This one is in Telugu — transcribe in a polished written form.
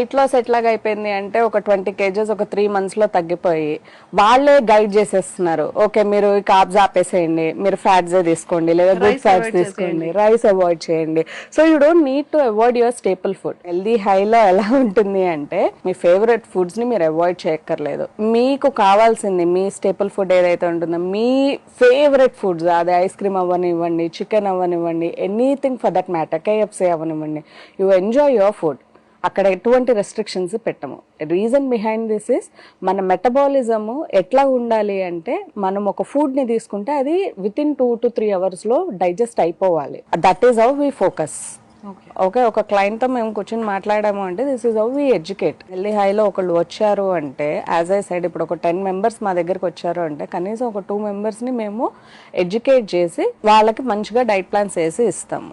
వెయిట్ లాస్ ఎట్లాగా అయిపోయింది అంటే ఒక 20 kgs ఒక 3 months లో తగ్గిపోయి వాళ్ళే గైడ్ చేసేస్తున్నారు. ఓకే మీరు కార్బ్స్ ఆపేసేయండి, మీరు ఫ్యాట్స్ తీసుకోండి, లేదా గుడ్ ఫ్యాట్స్ తీసుకోండి, రైస్ అవాయిడ్ చేయండి. So you don't need to avoid your staple food. Healthy హైలో ఎలా ఉంటుంది అంటే మీ ఫేవరెట్ ఫుడ్స్ ని మీరు అవాయిడ్ చేయక్కర్లేదు. మీకు కావాల్సింది మీ స్టేపుల్ ఫుడ్ ఏదైతే ఉంటుందో మీ ఫేవరెట్ ఫుడ్స్, అది ఐస్ క్రీమ్ అవ్వనివ్వండి, చికెన్ అవ్వనివ్వండి, anything for that matter, KFC అవ్వనివ్వండి, యూ ఎంజాయ్ యువర్ ఫుడ్. అక్కడ ఎటువంటి రెస్ట్రిక్షన్స్ పెట్టము. రీజన్ బిహైండ్ దిస్ ఇస్ మన మెటబాలిజము ఎట్లా ఉండాలి అంటే మనం ఒక ఫుడ్ ని తీసుకుంటే అది వితిన్ 2 to 3 hours లో డైజెస్ట్ అయిపోవాలి. That is how we focus. Okay, ఒక క్లయింట్ తో మేము కూర్చొని మాట్లాడాము అంటే this is how we educate. Healthy హైలో ఒకళ్ళు వచ్చారు అంటే యాజ్ ఐ సైడ్ ఇప్పుడు ఒక 10 members మా దగ్గరికి వచ్చారు అంటే కనీసం ఒక 2 members ని మేము ఎడ్యుకేట్ చేసి వాళ్ళకి మంచిగా డైట్ ప్లాన్స్ వేసి ఇస్తాము.